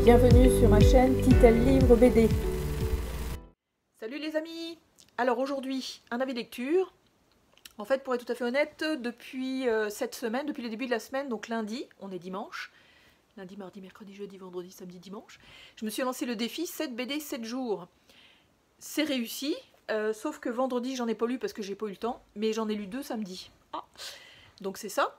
Bienvenue sur ma chaîne Titel Livre BD. Salut les amis! Alors aujourd'hui, un avis lecture. En fait, pour être tout à fait honnête, depuis cette semaine, depuis le début de la semaine, donc lundi, on est dimanche, lundi, mardi, mercredi, jeudi, vendredi, samedi, dimanche, je me suis lancé le défi 7 BD 7 jours. C'est réussi, sauf que vendredi, j'en ai pas lu parce que j'ai pas eu le temps, mais j'en ai lu 2 samedi. Ah. Donc c'est ça.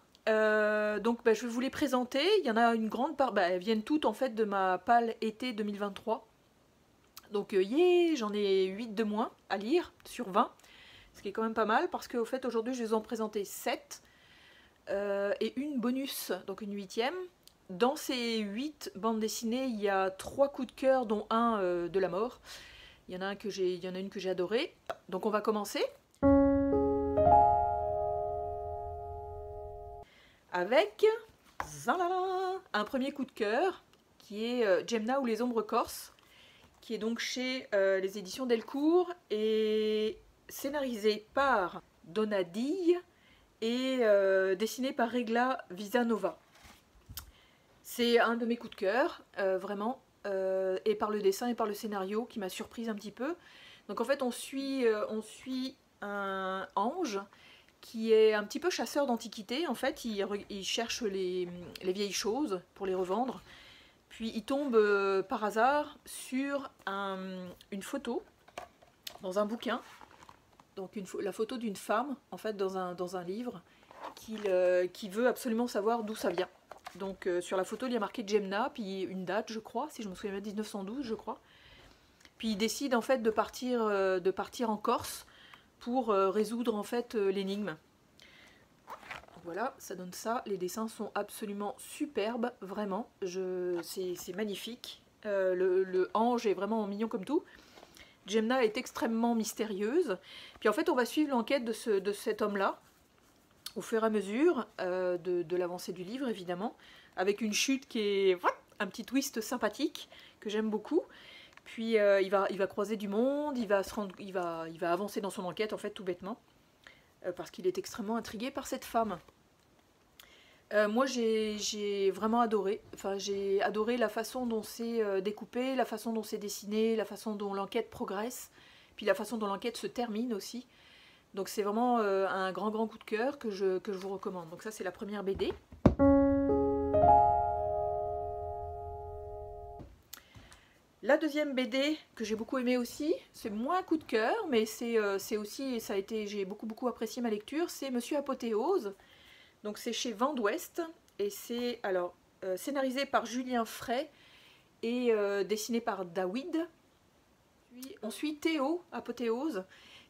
Donc je vais vous les présenter. Il y en a une grande part, elles viennent toutes en fait de ma palle été 2023. Donc j'en ai 8 de moins à lire sur 20, ce qui est quand même pas mal parce qu'au fait aujourd'hui je vais en présenter 7 et une bonus, donc une 8e. Dans ces 8 bandes dessinées, il y a 3 coups de cœur dont un de la mort. Il y en a une que j'ai adorée. Donc on va commencer avec un premier coup de cœur qui est Jemna ou les ombres corses, qui est donc chez les éditions Delcourt et scénarisé par Donadille et dessiné par Regla Visanova. C'est un de mes coups de cœur, vraiment, et par le dessin et par le scénario qui m'a surprise un petit peu. Donc en fait on suit un ange qui est un petit peu chasseur d'antiquités. En fait il cherche les vieilles choses pour les revendre. Puis il tombe par hasard sur une photo dans un bouquin, donc la photo d'une femme en fait dans un livre qui veut absolument savoir d'où ça vient. Donc sur la photo il y a marqué Jemna, puis une date je crois, si je me souviens bien, 1912 je crois. Puis il décide en fait de partir en Corse pour résoudre en fait l'énigme. Voilà, ça donne ça. Les dessins sont absolument superbes, vraiment. C'est magnifique. Le ange est vraiment mignon comme tout. Jemna est extrêmement mystérieuse. Puis en fait, on va suivre l'enquête de cet homme-là, au fur et à mesure de l'avancée du livre, évidemment, avec une chute qui est un petit twist sympathique, que j'aime beaucoup. Puis il va croiser du monde, il va avancer dans son enquête, en fait, tout bêtement, parce qu'il est extrêmement intrigué par cette femme. Moi j'ai vraiment adoré, enfin j'ai adoré la façon dont c'est découpé, la façon dont c'est dessiné, la façon dont l'enquête progresse, puis la façon dont l'enquête se termine aussi. Donc c'est vraiment un grand coup de cœur que je vous recommande. Donc ça c'est la première BD. La deuxième BD que j'ai beaucoup aimé aussi, c'est moins un coup de cœur, mais c'est aussi, j'ai beaucoup apprécié ma lecture, c'est Monsieur Apothéose. Donc c'est chez Vent d'Ouest et c'est alors scénarisé par Julien Fray et dessiné par David. Puis on suit Théo, Apothéose,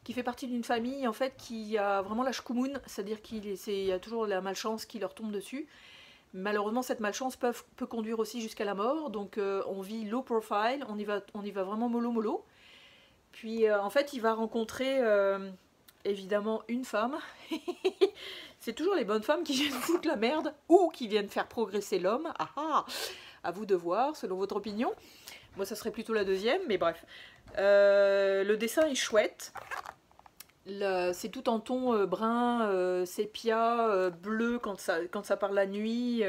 qui fait partie d'une famille en fait qui a vraiment la shkoumoun, c'est-à-dire qu'il y a toujours la malchance qui leur tombe dessus. Malheureusement cette malchance peut conduire aussi jusqu'à la mort, donc on vit low profile, on y va vraiment mollo. Puis en fait il va rencontrer évidemment une femme. C'est toujours les bonnes femmes qui viennent foutre la merde ou qui viennent faire progresser l'homme. Ah ah, à vous de voir, selon votre opinion. Moi, ça serait plutôt la deuxième, mais bref. Le dessin est chouette. C'est tout en ton brun, sépia, bleu quand ça part la nuit.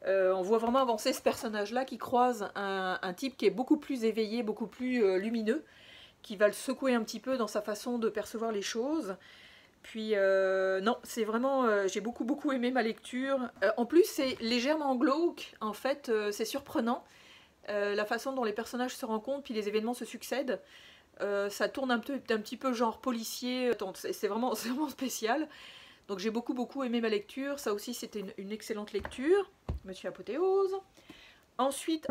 On voit vraiment avancer ce personnage-là qui croise un type qui est beaucoup plus éveillé, beaucoup plus lumineux, qui va le secouer un petit peu dans sa façon de percevoir les choses. Puis non, c'est vraiment, j'ai beaucoup aimé ma lecture. En plus, c'est légèrement glauque, en fait, c'est surprenant. La façon dont les personnages se rencontrent, puis les événements se succèdent. Ça tourne un petit peu genre policier, c'est vraiment spécial. Donc j'ai beaucoup aimé ma lecture, ça aussi c'était une excellente lecture. Monsieur Apothéose. Ensuite,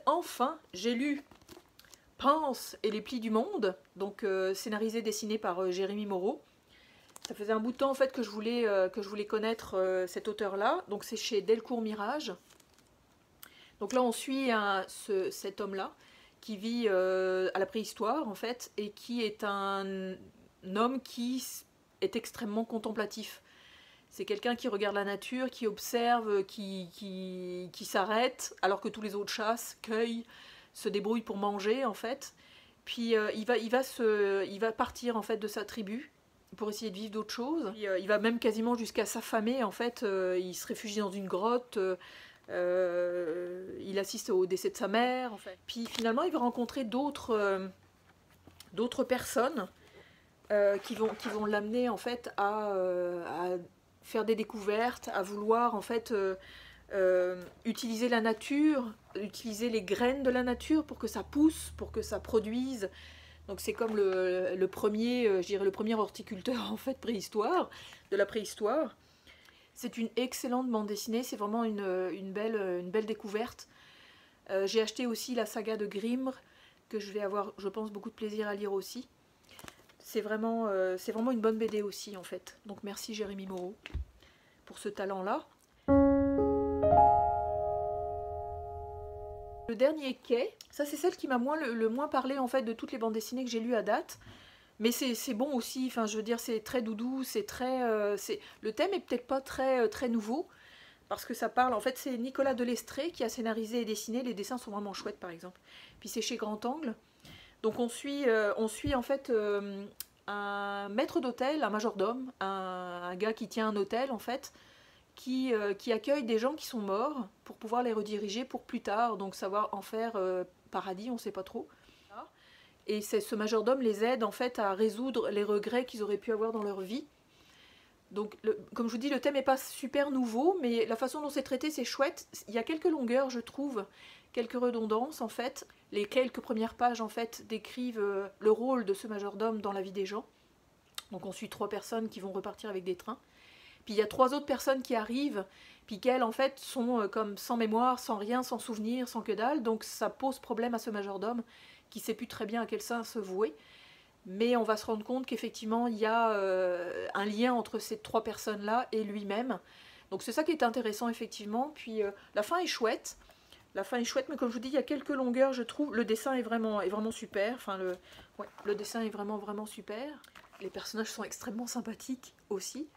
enfin, j'ai lu Pense et les plis du monde, donc scénarisé, dessiné par Jérémy Moreau. Ça faisait un bout de temps en fait que je voulais connaître cet auteur-là, donc c'est chez Delcourt Mirage. Donc là on suit cet homme-là qui vit à la préhistoire en fait, et qui est un homme qui est extrêmement contemplatif. C'est quelqu'un qui regarde la nature, qui observe, qui s'arrête, alors que tous les autres chassent, cueillent, se débrouille pour manger en fait. Puis il va partir en fait de sa tribu pour essayer de vivre d'autres choses. Il va même quasiment jusqu'à s'affamer, en fait, il se réfugie dans une grotte, il assiste au décès de sa mère, en fait. Puis finalement, il va rencontrer d'autres personnes qui vont l'amener, en fait, à faire des découvertes, à vouloir, en fait, utiliser la nature, utiliser les graines de la nature pour que ça pousse, pour que ça produise. Donc c'est comme le premier, je dirais le premier horticulteur en fait préhistoire, de la préhistoire. C'est une excellente bande dessinée, c'est vraiment une belle découverte. J'ai acheté aussi la saga de Grimm, que je vais avoir, je pense, beaucoup de plaisir à lire aussi. C'est vraiment une bonne BD aussi en fait. Donc merci Jérémy Moreau pour ce talent-là. Le dernier quai, ça c'est celle qui m'a le moins parlé en fait de toutes les bandes dessinées que j'ai lues à date. Mais c'est bon aussi, enfin je veux dire c'est très doudou, c'est très... le thème est peut-être pas très nouveau, parce que ça parle, en fait c'est Nicolas Delestré qui a scénarisé et dessiné, les dessins sont vraiment chouettes par exemple. Puis c'est chez Grand Angle. Donc on suit en fait un maître d'hôtel, un majordome, un gars qui tient un hôtel en fait, qui accueille des gens qui sont morts pour pouvoir les rediriger pour plus tard, donc savoir en faire paradis, on ne sait pas trop. Et ce majordome les aide en fait à résoudre les regrets qu'ils auraient pu avoir dans leur vie. Donc comme je vous dis, le thème n'est pas super nouveau, mais la façon dont c'est traité c'est chouette. Il y a quelques longueurs je trouve, quelques redondances en fait. Les quelques premières pages en fait décrivent le rôle de ce majordome dans la vie des gens. Donc on suit 3 personnes qui vont repartir avec des trains. Puis il y a 3 autres personnes qui arrivent, puis qu'elles en fait sont comme sans mémoire, sans rien, sans souvenir, sans que dalle. Donc ça pose problème à ce majordome qui ne sait plus très bien à quel sein se vouer. Mais on va se rendre compte qu'effectivement il y a un lien entre ces 3 personnes-là et lui-même. Donc c'est ça qui est intéressant effectivement. Puis la fin est chouette. La fin est chouette, mais comme je vous dis, il y a quelques longueurs, je trouve. Le dessin est vraiment super. Enfin, le dessin est vraiment super. Les personnages sont extrêmement sympathiques aussi.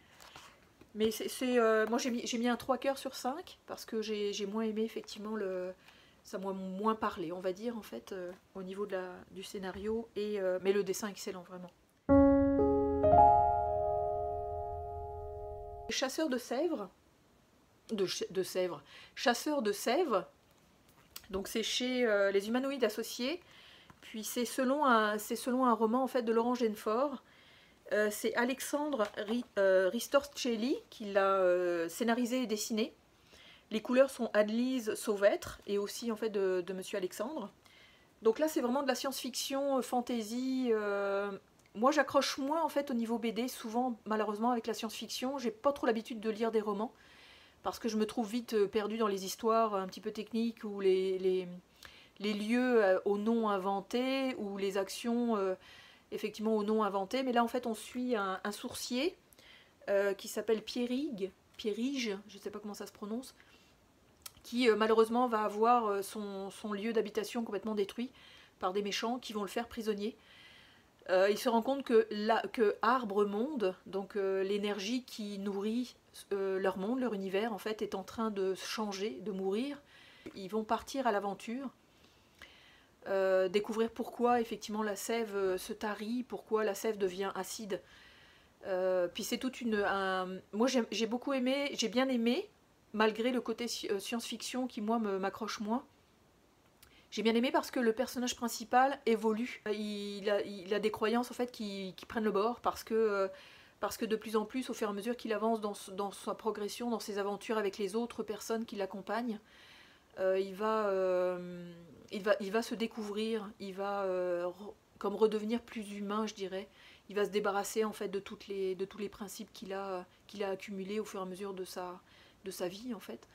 Mais moi j'ai mis un 3 cœurs sur 5 parce que j'ai moins aimé effectivement ça m'a moins parlé on va dire en fait au niveau du scénario mais le dessin excellent vraiment. Chasseur de sèvres, chasseur de sèvres, donc c'est chez les Humanoïdes Associés, puis c'est selon un roman en fait de Laurent Genefort. C'est Alexandre Ristorcelli qui l'a scénarisé et dessiné. Les couleurs sont Adelise Sauvêtre et aussi en fait de Monsieur Alexandre. Donc là c'est vraiment de la science-fiction, fantasy. Moi j'accroche moins en fait au niveau BD, souvent malheureusement avec la science-fiction. J'ai pas trop l'habitude de lire des romans parce que je me trouve vite perdue dans les histoires un petit peu techniques ou les lieux aux noms inventés ou les actions... effectivement au nom inventé, mais là en fait on suit un sourcier qui s'appelle Pierrige, je ne sais pas comment ça se prononce, qui malheureusement va avoir son lieu d'habitation complètement détruit par des méchants qui vont le faire prisonnier. Il se rend compte que Arbre Monde, donc l'énergie qui nourrit leur monde, leur univers en fait, est en train de changer, de mourir. Ils vont partir à l'aventure. Découvrir pourquoi effectivement la sève se tarit, pourquoi la sève devient acide. Puis c'est toute moi j'ai beaucoup aimé, j'ai bien aimé, malgré le côté science-fiction qui moi m'accroche moins. J'ai bien aimé parce que le personnage principal évolue. Il a des croyances en fait qui prennent le bord parce que de plus en plus, au fur et à mesure qu'il avance dans sa progression, dans ses aventures avec les autres personnes qui l'accompagnent, il va se découvrir, il va comme redevenir plus humain, je dirais. Il va se débarrasser en fait de tous les principes qu'il a accumulés au fur et à mesure de sa vie en fait.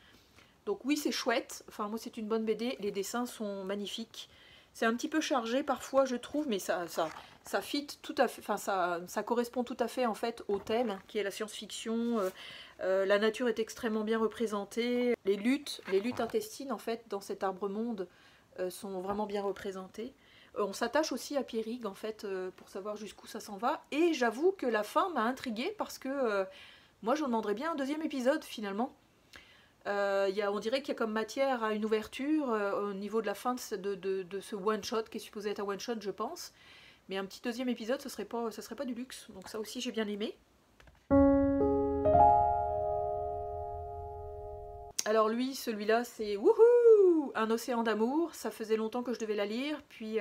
Donc oui c'est chouette, enfin moi c'est une bonne BD, les dessins sont magnifiques. C'est un petit peu chargé parfois je trouve, mais ça fit tout à fait, enfin ça correspond tout à fait en fait au thème qui est la science-fiction. La nature est extrêmement bien représentée. Les luttes intestines en fait dans cet arbre monde sont vraiment bien représentées. On s'attache aussi à Pierrige en fait pour savoir jusqu'où ça s'en va. Et j'avoue que la fin m'a intriguée parce que moi j'en demanderais bien un 2e épisode finalement. On dirait qu'il y a comme matière à une ouverture au niveau de la fin de ce one shot qui est supposé être un one shot je pense. Mais un petit deuxième épisode, ça serait pas du luxe. Donc ça aussi, j'ai bien aimé. Alors lui, celui-là, c'est wouhou, Un océan d'amour. Ça faisait longtemps que je devais la lire. Puis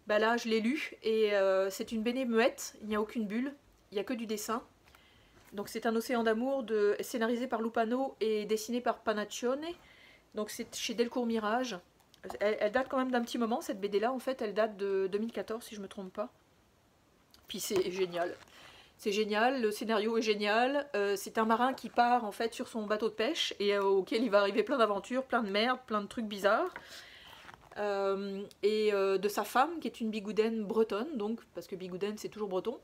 bah là, je l'ai lu. Et c'est une BD muette. Il n'y a aucune bulle. Il n'y a que du dessin. Donc c'est Un océan d'amour scénarisé par Lupano et dessiné par Panaccione. Donc c'est chez Delcourt Mirage. Elle date quand même d'un petit moment, cette BD là en fait, elle date de 2014 si je me trompe pas. Puis c'est génial. C'est génial, le scénario est génial. C'est un marin qui part en fait sur son bateau de pêche et auquel il va arriver plein d'aventures, plein de merde, plein de trucs bizarres. De sa femme qui est une bigoudaine bretonne, donc, parce que bigoudaine c'est toujours breton,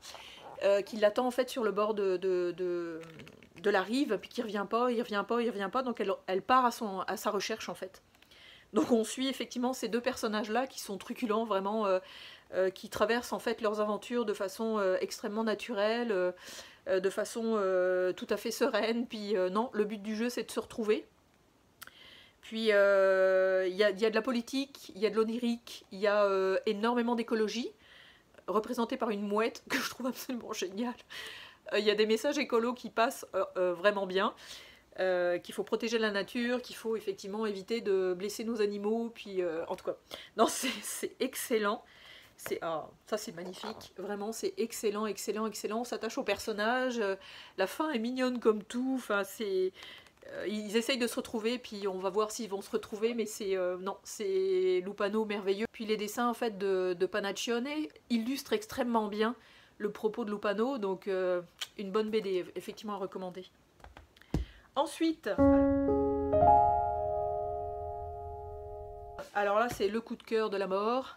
qui l'attend en fait sur le bord de la rive, puis qui revient pas, donc elle part à sa recherche en fait. Donc on suit effectivement ces deux personnages-là qui sont truculents, vraiment, qui traversent en fait leurs aventures de façon extrêmement naturelle, de façon tout à fait sereine, puis non, le but du jeu c'est de se retrouver. Puis il y a de la politique, il y a de l'onirique, il y a énormément d'écologie, représentée par une mouette que je trouve absolument géniale. Il y a des messages écolos qui passent vraiment bien. Qu'il faut protéger la nature, qu'il faut effectivement éviter de blesser nos animaux, puis en tout cas, non, c'est excellent, ça c'est magnifique, vraiment c'est excellent, on s'attache aux personnages, la fin est mignonne comme tout, enfin ils essayent de se retrouver, puis on va voir s'ils vont se retrouver, mais c'est Lupano merveilleux. Puis les dessins en fait de Panaccione illustrent extrêmement bien le propos de Lupano, donc une bonne BD, effectivement à recommander. Ensuite, alors là c'est le coup de cœur de la mort,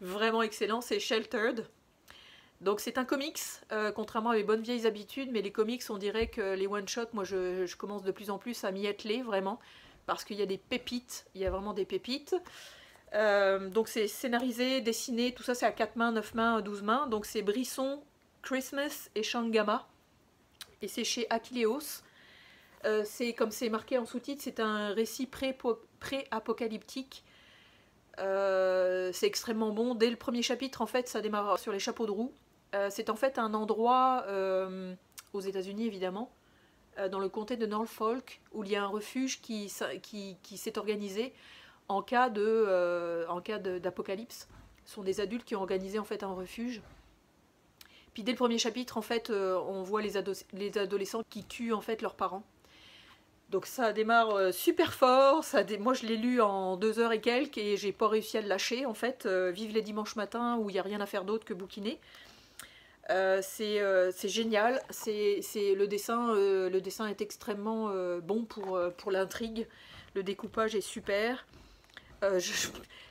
vraiment excellent, c'est Sheltered. Donc c'est un comics, contrairement à mes bonnes vieilles habitudes, mais les comics on dirait que les one-shots, moi je commence de plus en plus à m'y atteler vraiment, parce qu'il y a des pépites, il y a vraiment des pépites. Donc c'est scénarisé, dessiné, tout ça c'est à 4 mains, 9 mains, 12 mains, donc c'est Brisson, Christmas et Shangama. Et c'est chez Achilleos. Comme c'est marqué en sous-titre, c'est un récit pré-apocalyptique. C'est extrêmement bon. Dès le premier chapitre, en fait, ça démarre sur les chapeaux de roue. C'est en fait un endroit, aux États-Unis évidemment, dans le comté de Norfolk, où il y a un refuge qui s'est organisé en cas d'apocalypse. Ce sont des adultes qui ont organisé en fait un refuge. Puis dès le premier chapitre, en fait, on voit les adolescents qui tuent en fait leurs parents. Donc ça démarre super fort. Moi, je l'ai lu en 2 heures et quelques et j'ai pas réussi à le lâcher. En fait, vive les dimanches matins où il n'y a rien à faire d'autre que bouquiner. C'est génial. Le dessin est extrêmement bon pour l'intrigue. Le découpage est super.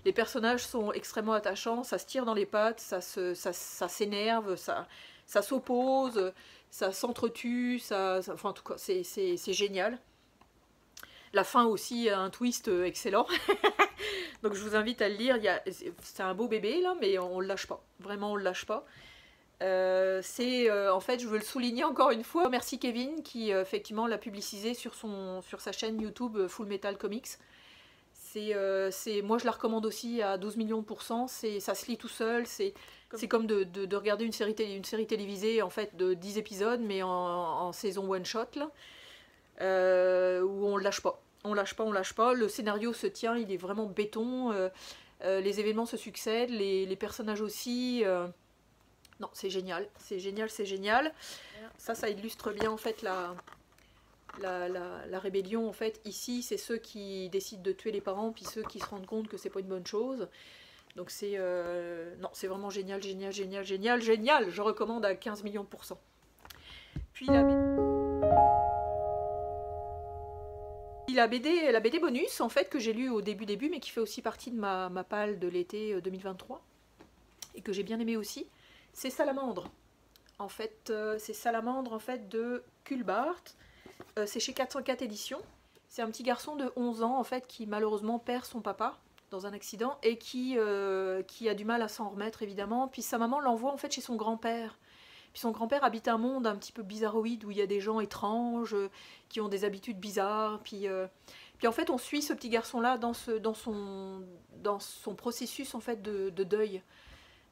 Les personnages sont extrêmement attachants, ça se tire dans les pattes, ça s'énerve, ça s'oppose, ça s'entretue, enfin en tout cas c'est génial. La fin aussi a un twist excellent, donc je vous invite à le lire. C'est un beau bébé là, mais on le lâche pas, vraiment on le lâche pas. En fait, je veux le souligner encore une fois, merci Kevin qui effectivement l'a publicisé sur sa chaîne YouTube Full Metal Comics. Moi je la recommande aussi à 12 millions %, ça se lit tout seul, c'est comme de regarder une série télévisée en fait de 10 épisodes mais en saison one shot là, où on lâche pas, le scénario se tient, il est vraiment béton, les événements se succèdent, les personnages aussi, non c'est génial, ça illustre bien en fait la rébellion en fait. Ici c'est ceux qui décident de tuer les parents puis ceux qui se rendent compte que c'est pas une bonne chose, donc c'est vraiment génial, je recommande à 15 millions %. Puis la BD bonus en fait que j'ai lu au début mais qui fait aussi partie de ma palle de l'été 2023 et que j'ai bien aimé aussi, c'est Salamandre en fait, de Kulbart. C'est chez 404 éditions. C'est un petit garçon de 11 ans en fait qui malheureusement perd son papa dans un accident et qui a du mal à s'en remettre évidemment. Puis sa maman l'envoie en fait chez son grand-père. Puis son grand-père habite un monde un petit peu bizarroïde où il y a des gens étranges qui ont des habitudes bizarres. Puis Puis en fait, on suit ce petit garçon-là dans son processus en fait de deuil.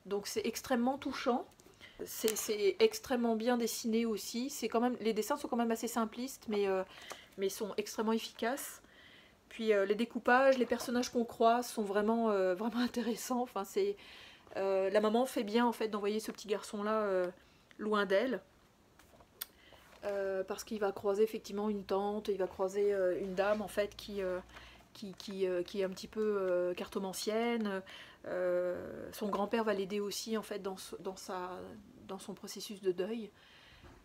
Donc c'est extrêmement touchant. C'est extrêmement bien dessiné aussi. Les dessins sont quand même assez simplistes, mais sont extrêmement efficaces. Puis les découpages, les personnages qu'on croise sont vraiment, vraiment intéressants. Enfin, la maman fait bien en fait d'envoyer ce petit garçon-là loin d'elle. Parce qu'il va croiser effectivement une tante, il va croiser une dame en fait qui est un petit peu cartomancienne. Son grand-père va l'aider aussi en fait dans son processus de deuil.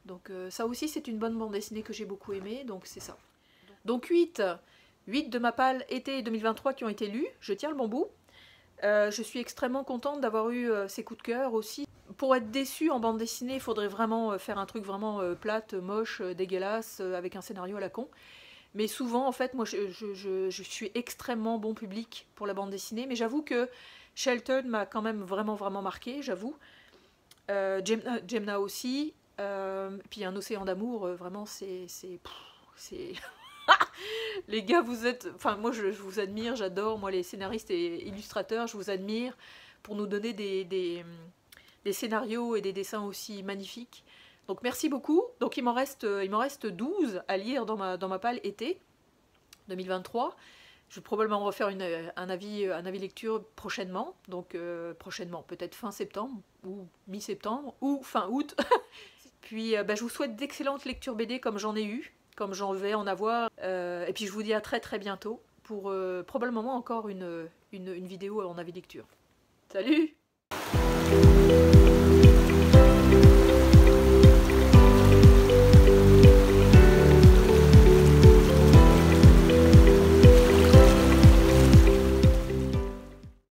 Donc ça aussi c'est une bonne bande dessinée que j'ai beaucoup aimée, donc c'est ça. Donc 8 de ma palle été 2023 qui ont été lus, je tiens le bon bout. Je suis extrêmement contente d'avoir eu ces coups de cœur aussi. Pour être déçue en bande dessinée, il faudrait vraiment faire un truc vraiment plate, moche, dégueulasse, avec un scénario à la con. Mais souvent, en fait, moi, je suis extrêmement bon public pour la bande dessinée. Mais j'avoue que Sheltered m'a quand même vraiment, vraiment marqué, j'avoue. Jemna aussi. Puis Un océan d'amour, vraiment, c'est... Les gars, vous êtes... Enfin, moi, je vous admire, j'adore. Moi, les scénaristes et illustrateurs, je vous admire pour nous donner des scénarios et des dessins aussi magnifiques. Donc, merci beaucoup. Donc, il m'en reste 12 à lire dans ma palle été 2023. Je vais probablement refaire un avis lecture prochainement. Donc, prochainement, peut-être fin septembre ou mi-septembre ou fin août. Puis, je vous souhaite d'excellentes lectures BD comme j'en ai eu, comme j'en vais en avoir. Et puis je vous dis à très très bientôt pour probablement encore une vidéo en avis lecture. Salut!